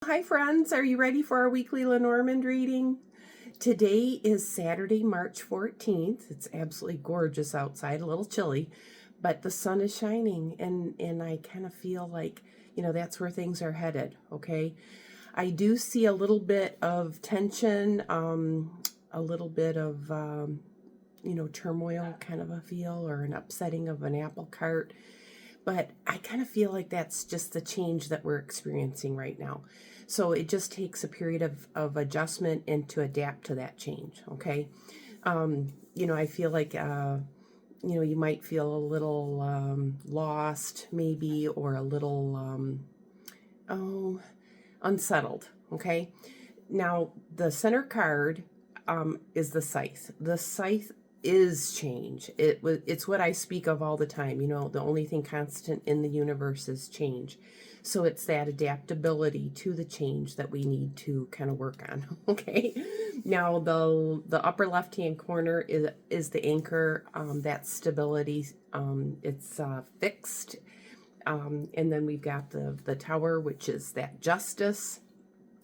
Hi friends, are you ready for our weekly Lenormand reading? Today is Saturday, March 14th. It's absolutely gorgeous outside, a little chilly, but the sun is shining and I kind of feel like, that's where things are headed, okay? I do see a little bit of tension, a little bit of, turmoil kind of a feel, or an upsetting of an apple cart. But I kind of feel like that's just the change that we're experiencing right now. So it just takes a period of adjustment and to adapt to that change, okay? I feel like, you might feel a little lost maybe, or a little, unsettled, okay? Now, the center card is the scythe. The scythe is change. It's what I speak of all the time. The only thing constant in the universe is change. So it's that adaptability to the change that we need to kind of work on. Okay. Now the upper left hand corner is the anchor. That stability. It's fixed. And then we've got the tower, which is that justice.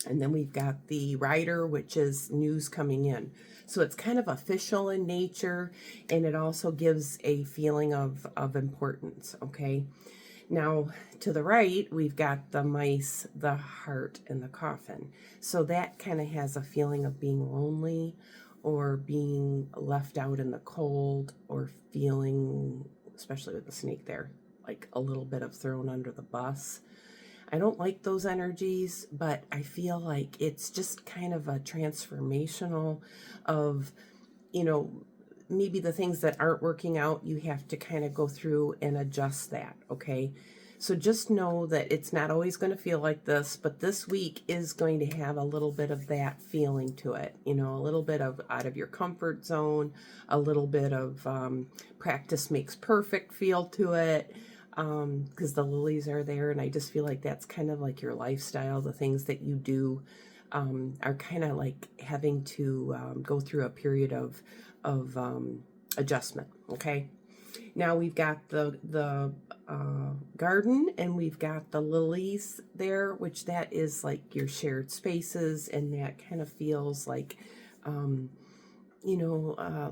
And then we've got the rider, which is news coming in. So it's kind of official in nature, and it also gives a feeling of importance, okay? Now, to the right, we've got the mice, the heart, and the coffin. So that kind of has a feeling of being lonely, or being left out in the cold, or feeling, especially with the snake there, like a little bit of thrown under the bus. I don't like those energies, but I feel like it's just kind of a transformational of, maybe the things that aren't working out, you have to kind of go through and adjust that, okay? So just know that it's not always going to feel like this, but this week is going to have a little bit of that feeling to it, a little bit of out of your comfort zone, a little bit of practice makes perfect feel to it. Because the lilies are there, and I just feel like that's kind of like your lifestyle. The things that you do are kind of like having to go through a period of adjustment. Okay. Now we've got the garden, and we've got the lilies there, which that is like your shared spaces, and that kind of feels like,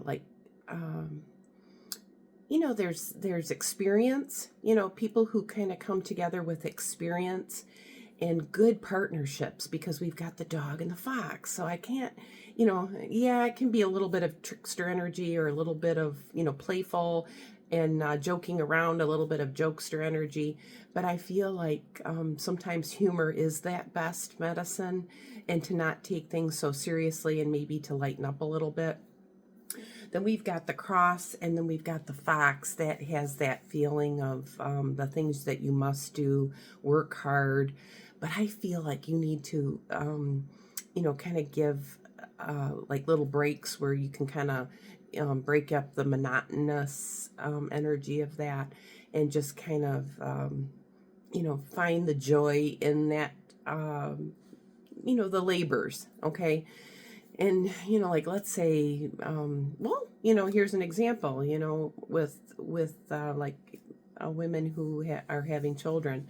like. There's experience, people who kind of come together with experience and good partnerships, because we've got the dog and the fox. So I can't, yeah, it can be a little bit of trickster energy, or a little bit of, playful and joking around, a little bit of jokester energy. But I feel like sometimes humor is that best medicine, and to not take things so seriously, and maybe to lighten up a little bit. Then we've got the cross, and then we've got the fox that has that feeling of the things that you must do, work hard. But I feel like you need to, kind of give like little breaks where you can kind of break up the monotonous energy of that, and just kind of, find the joy in that, the labors, okay? And like, let's say, here's an example, with like women who are having children.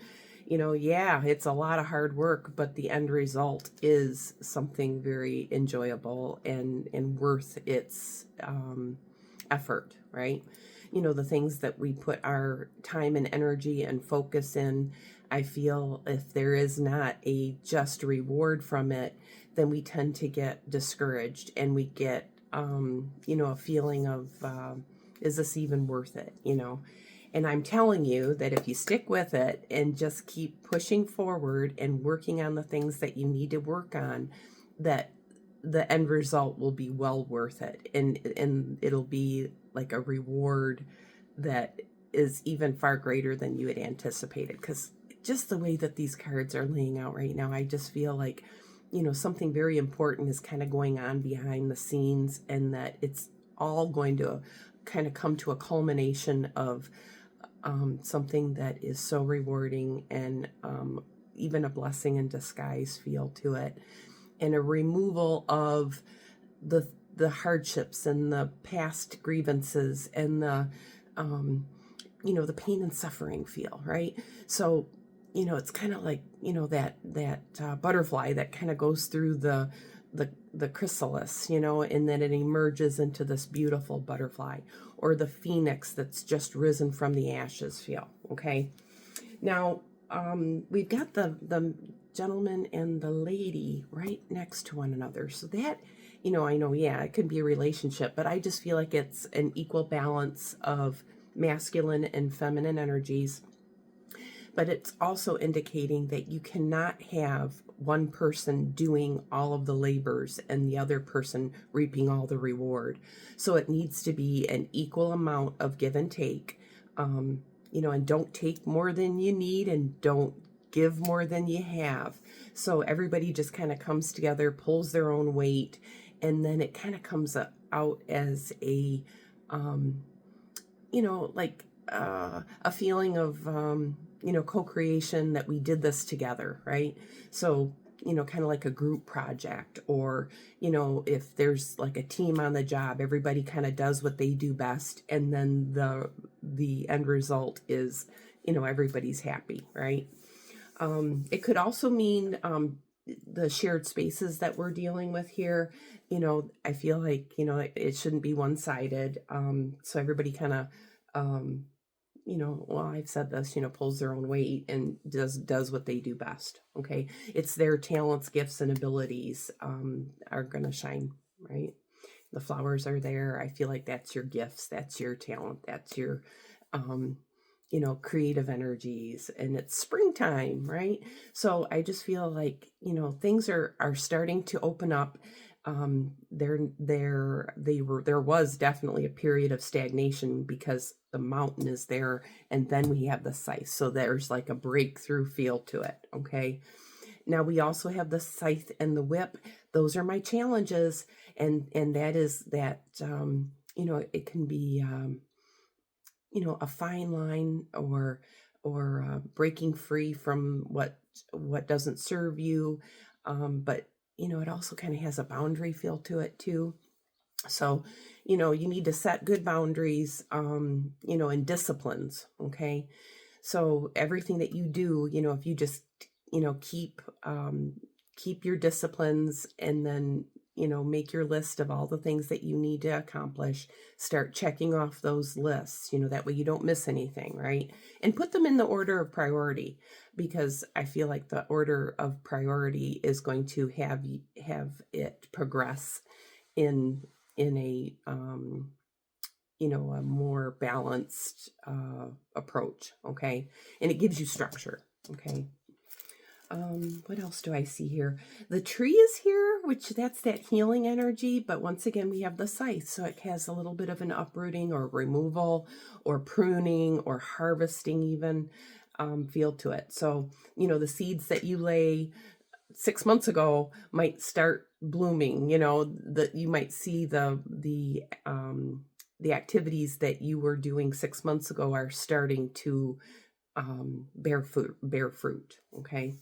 Yeah, it's a lot of hard work, but the end result is something very enjoyable and worth its effort, right? The things that we put our time and energy and focus in, I feel if there is not a just reward from it, then we tend to get discouraged, and we get, a feeling of, is this even worth it, And I'm telling you that if you stick with it and just keep pushing forward and working on the things that you need to work on, that the end result will be well worth it. And it'll be like a reward that is even far greater than you had anticipated. Because just the way that these cards are laying out right now, I just feel like, something very important is kind of going on behind the scenes, and that it's all going to kind of come to a culmination of something that is so rewarding, and even a blessing in disguise feel to it, and a removal of the hardships and the past grievances, and the the pain and suffering feel, right? So it's kind of like, that butterfly that kind of goes through the chrysalis, and then it emerges into this beautiful butterfly, or the phoenix that's just risen from the ashes feel. Okay. Now, we've got the gentleman and the lady right next to one another. So that, I know, yeah, it could be a relationship, but I just feel like it's an equal balance of masculine and feminine energies. But it's also indicating that you cannot have one person doing all of the labors and the other person reaping all the reward. So it needs to be an equal amount of give and take. And don't take more than you need and don't give more than you have. So everybody just kind of comes together, pulls their own weight, and then it kind of comes out as a, like a feeling of, co-creation, that we did this together, right? So, kind of like a group project, or, if there's like a team on the job, everybody kind of does what they do best. And then the end result is, everybody's happy, right? It could also mean, the shared spaces that we're dealing with here. I feel like, it shouldn't be one-sided. So everybody kind of, well, I've said this, pulls their own weight and does what they do best. Okay. It's their talents, gifts, and abilities, are going to shine, right? The flowers are there. I feel like that's your gifts. That's your talent. That's your, creative energies, and it's springtime, right? So I just feel like, things are starting to open up. There was definitely a period of stagnation because the mountain is there, and then we have the scythe. So there's like a breakthrough feel to it. Okay. Now we also have the scythe and the whip. Those are my challenges. And that is that, it can be, a fine line, or breaking free from what doesn't serve you. But it also kind of has a boundary feel to it too. So, you need to set good boundaries, and disciplines. Okay. So everything that you do, if you just, keep your disciplines, and then, make your list of all the things that you need to accomplish, start checking off those lists, that way you don't miss anything, right? And put them in the order of priority, because I feel like the order of priority is going to have it progress in a, a more balanced approach. Okay. And it gives you structure. Okay. What else do I see here? The tree is here, which that's that healing energy. But once again, we have the scythe. So it has a little bit of an uprooting or removal or pruning or harvesting even, feel to it. So, the seeds that you lay 6 months ago might start blooming, that you might see the activities that you were doing 6 months ago are starting to, bear fruit. Okay.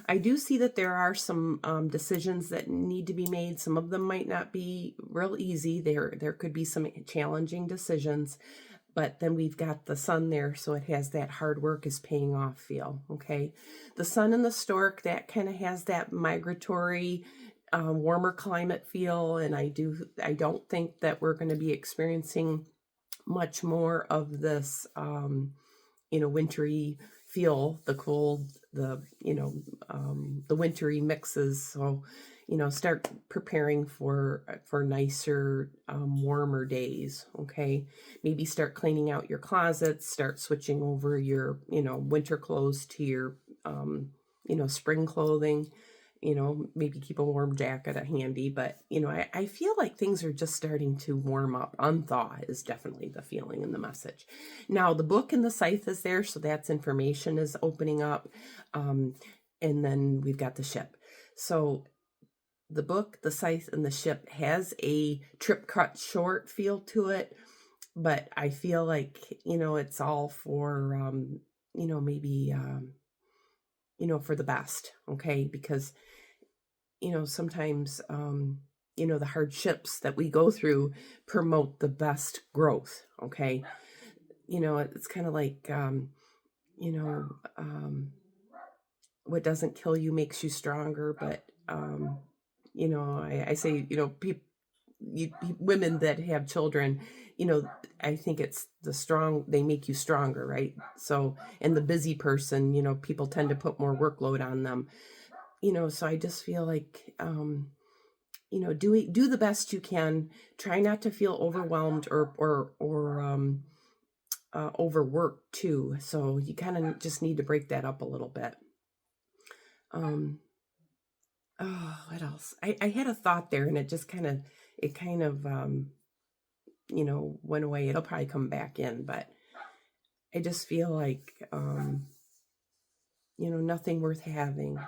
I do see that there are some, decisions that need to be made. Some of them might not be real easy. There could be some challenging decisions, but then we've got the sun there, so it has that hard work is paying off feel. Okay. The sun and the stork, that kind of has that migratory, warmer climate feel. And I don't think that we're going to be experiencing much more of this, wintry feel, the cold, the wintry mixes. So, start preparing for nicer, warmer days. Okay. Maybe start cleaning out your closets, start switching over your, winter clothes to your, spring clothing. Maybe keep a warm jacket handy. But, I feel like things are just starting to warm up. Unthaw is definitely the feeling and the message. Now, the book and the scythe is there, so that's information is opening up. And then we've got the ship. So the book, the scythe, and the ship has a trip cut short feel to it. But I feel like, it's all for, maybe, for the best. Okay. Because sometimes, the hardships that we go through promote the best growth. Okay. It's kind of like, you know, um, what doesn't kill you makes you stronger. But I say, women that have children, I think it's the strong, they make you stronger, right? So, and the busy person, people tend to put more workload on them, so I just feel like, do the best you can. Try not to feel overwhelmed or overworked too. So you kind of just need to break that up a little bit. Oh, what else? I had a thought there, and it went away. It'll probably come back in, but I just feel like, nothing worth having.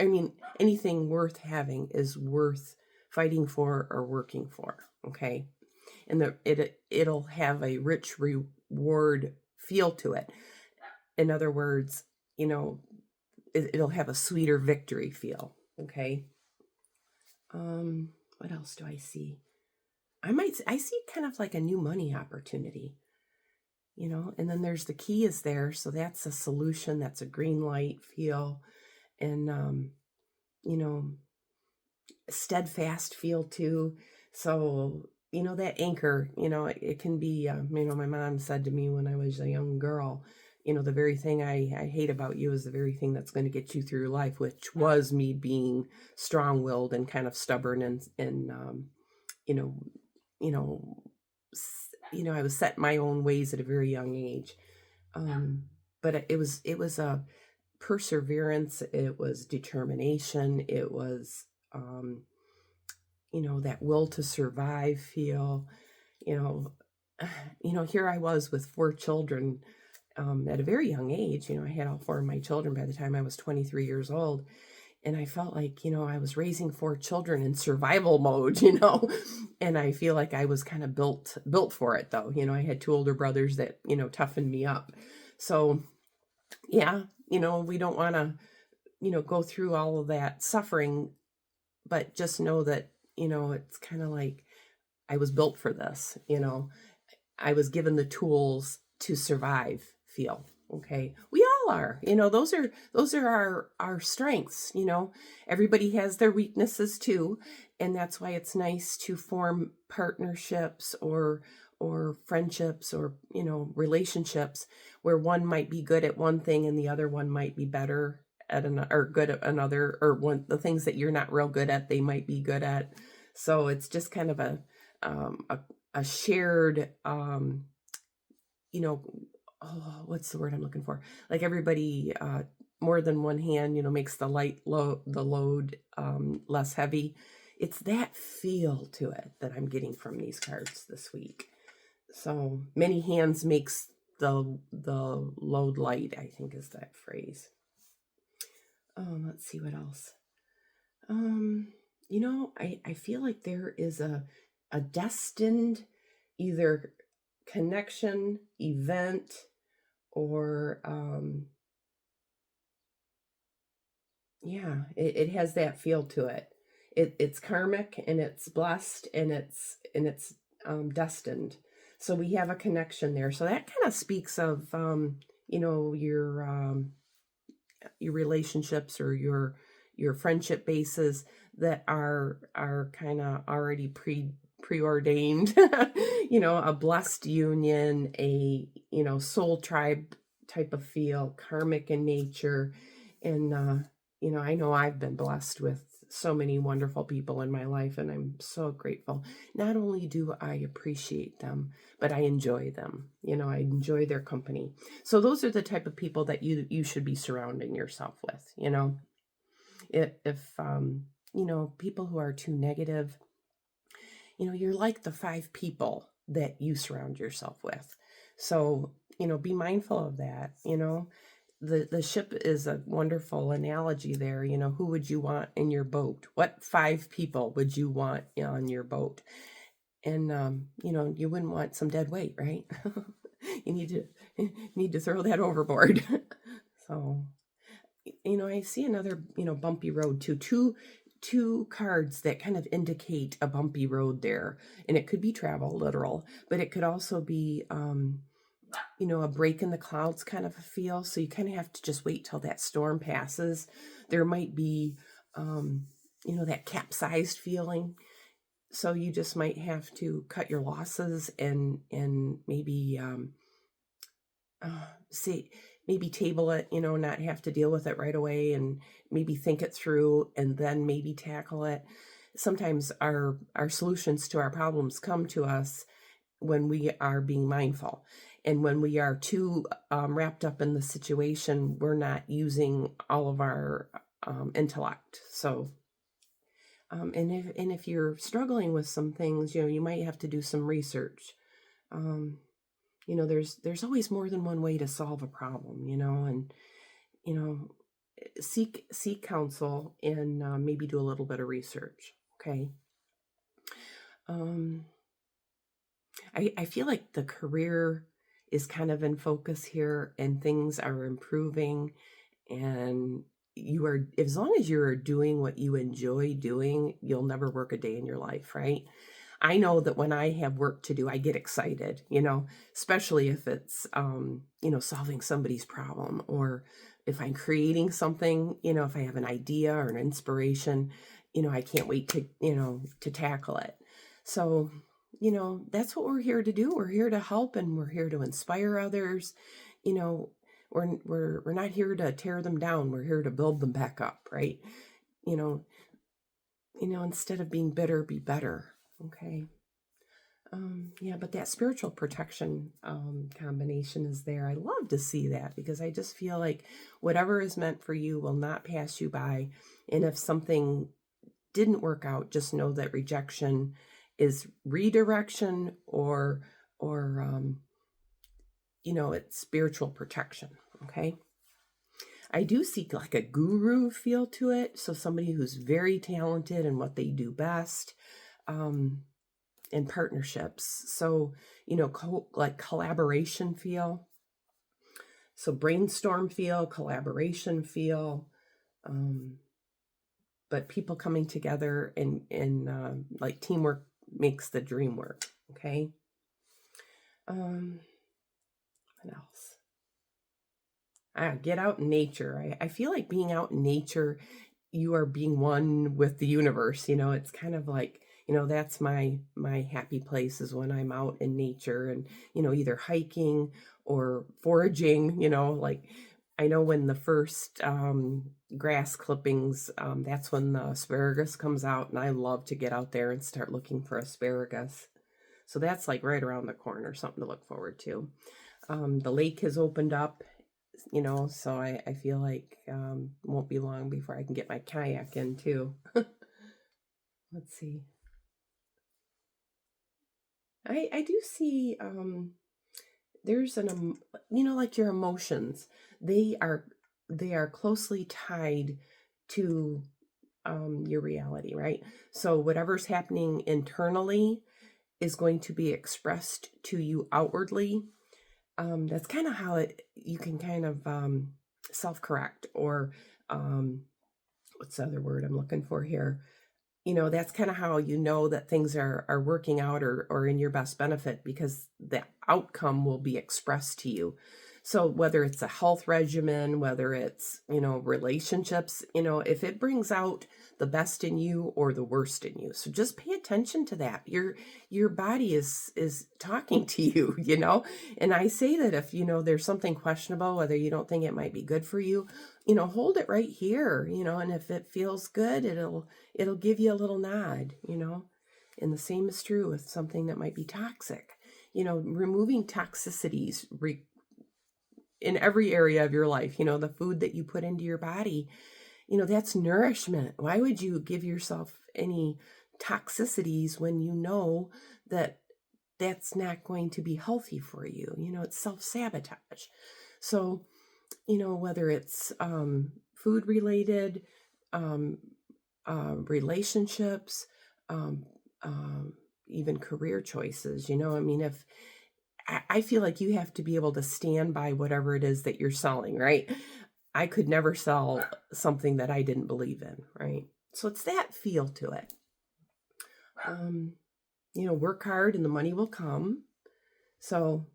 I mean, anything worth having is worth fighting for or working for. Okay. And it'll have a rich reward feel to it. In other words, it'll have a sweeter victory feel. Okay. What else do I see? I see kind of like a new money opportunity, and then there's the key is there. So that's a solution. That's a green light feel. And, steadfast feel too. So, that anchor, it can be, my mom said to me when I was a young girl, the very thing I hate about you is the very thing that's going to get you through life, which was me being strong-willed and kind of stubborn and you know, you know, I was set in my own ways at a very young age. But it was a perseverance. It was determination. It was, that will to survive feel, you know, here I was with 4 children, at a very young age. I had all 4 of my children by the time I was 23 years old. And I felt like, I was raising 4 children in survival mode, and I feel like I was kind of built for it though. I had 2 older brothers that, toughened me up. So yeah, we don't want to, go through all of that suffering, but just know that, it's kind of like I was built for this, I was given the tools to survive feel. Okay. We all are, those are our strengths, everybody has their weaknesses too. And that's why it's nice to form partnerships or friendships or, relationships where one might be good at one thing and the other one might be better at another, or good at another, or the things that you're not real good at, they might be good at. So it's just kind of a shared, what's the word I'm looking for? Like everybody, more than one hand, makes the load less heavy. It's that feel to it that I'm getting from these cards this week. So many hands makes the load light, I think is that phrase. Let's see what else. I feel like there is a destined either connection, event, or it has that feel to it. It's karmic and it's blessed and it's destined. So we have a connection there. So that kind of speaks of your relationships or your friendship bases that are kind of already preordained. A blessed union, a soul tribe type of feel, karmic in nature. And I know I've been blessed with so many wonderful people in my life, and I'm so grateful. Not only do I appreciate them, but I enjoy them. I enjoy their company. So those are the type of people that you should be surrounding yourself with. If people who are too negative, you're like the 5 people that you surround yourself with. So be mindful of that. The ship is a wonderful analogy there. Who would you want in your boat? What 5 people would you want on your boat? And you wouldn't want some dead weight, right? You need to throw that overboard. So I see another bumpy road too. Two cards that kind of indicate a bumpy road there, and it could be travel, literal, but it could also be a break in the clouds kind of a feel. So you kind of have to just wait till that storm passes. There might be, that capsized feeling. So you just might have to cut your losses and maybe say maybe table it, not have to deal with it right away, and maybe think it through and then maybe tackle it. Sometimes our solutions to our problems come to us when we are being mindful. And when we are too wrapped up in the situation, we're not using all of our intellect. So, and if you're struggling with some things, you might have to do some research. There's always more than one way to solve a problem, and you know, seek counsel and maybe do a little bit of research. Okay. Um, I feel like the career is kind of in focus here, and things are improving, and as long as you're doing what you enjoy doing, you'll never work a day in your life, right? I know that when I have work to do, I get excited, especially if it's, solving somebody's problem, or if I'm creating something, if I have an idea or an inspiration, I can't wait to tackle it. So, that's what we're here to do. We're here to help, and we're here to inspire others. You know, we're not here to tear them down. We're here to build them back up, right? You know, instead of being bitter, be better. Okay. Yeah, but that spiritual protection combination is there. I love to see that, because I just feel like whatever is meant for you will not pass you by. And if something didn't work out, just know that rejection is redirection, or it's spiritual protection. Okay. I do seek like a guru feel to it. So somebody who's very talented in what they do best. In partnerships. So, like collaboration feel. So brainstorm feel, collaboration feel, but people coming together and like teamwork makes the dream work. Okay. What else? Get out in nature. I feel like being out in nature, you are being one with the universe. It's kind of like, that's my happy place, is when I'm out in nature and, either hiking or foraging. Like I know when the first grass clippings, that's when the asparagus comes out, and I love to get out there and start looking for asparagus. So that's like right around the corner, something to look forward to. The lake has opened up, so I feel like won't be long before I can get my kayak in too. Let's see. I do see there's like your emotions. They are closely tied to your reality, right? So whatever's happening internally is going to be expressed to you outwardly. That's kind of how you can kind of self-correct, or what's the other word I'm looking for here? That's kind of how that things are working out, or in your best benefit, because the outcome will be expressed to you. So whether it's a health regimen, whether it's, relationships, if it brings out the best in you or the worst in you. So just pay attention to that. Your body is talking to you, and I say that if, there's something questionable, whether you don't think it might be good for you, hold it right here, and if it feels good, it'll give you a little nod, and the same is true with something that might be toxic. Removing toxicities in every area of your life, the food that you put into your body, that's nourishment. Why would you give yourself any toxicities when you know that that's not going to be healthy for you? It's self-sabotage. So, whether it's food related, relationships, um, even career choices, if I feel like you have to be able to stand by whatever it is that you're selling, right? I could never sell something that I didn't believe in, right? So it's that feel to it. Work hard and the money will come. So,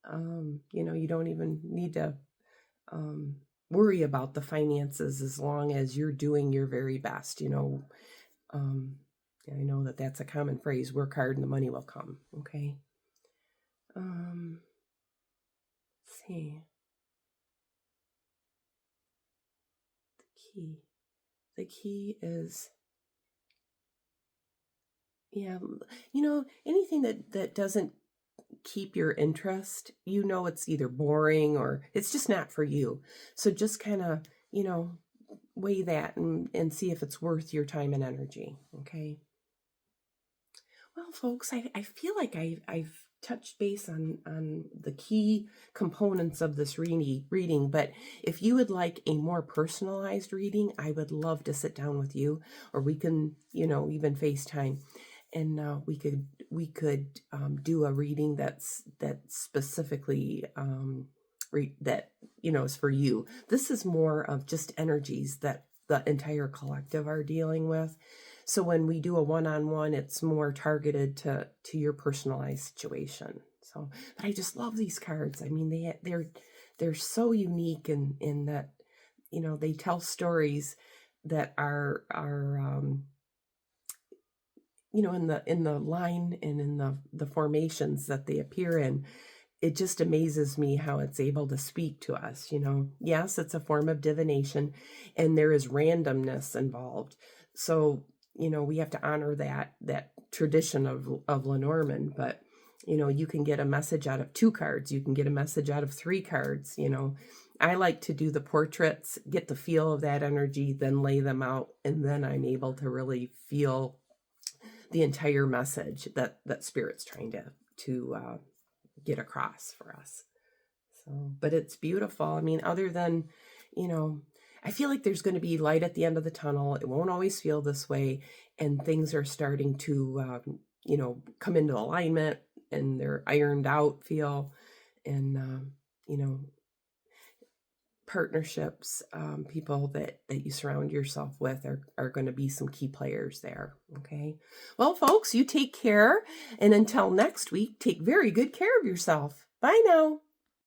You don't even need to worry about the finances as long as you're doing your very best. Um, I know that that's a common phrase: work hard and the money will come. Okay. Let's see. Key. The key is, yeah, anything that doesn't keep your interest, it's either boring or it's just not for you. So just kind of, weigh that and see if it's worth your time and energy. Okay. Well, folks, I feel like I've touched base on the key components of this reading, but if you would like a more personalized reading, I would love to sit down with you, or we can, even FaceTime, and we could do a reading that's specifically that is for you. This is more of just energies that the entire collective are dealing with. So when we do a one-on-one, it's more targeted to your personalized situation. So, but I just love these cards. I mean, they're so unique in that, they tell stories that are in the line and in the formations that they appear in. It just amazes me how it's able to speak to us. Yes, it's a form of divination, and there is randomness involved. So we have to honor that tradition of Lenormand. But you can get a message out of 2 cards, you can get a message out of 3 cards. I like to do the portraits, get the feel of that energy, then lay them out, and then I'm able to really feel the entire message that Spirit's trying to get across for us. So, but it's beautiful. I mean, other than, I feel like there's going to be light at the end of the tunnel. It won't always feel this way, and things are starting to, come into alignment, and they're ironed out feel, and partnerships, people that you surround yourself with are going to be some key players there. Okay. Well, folks, you take care. And until next week, take very good care of yourself. Bye now.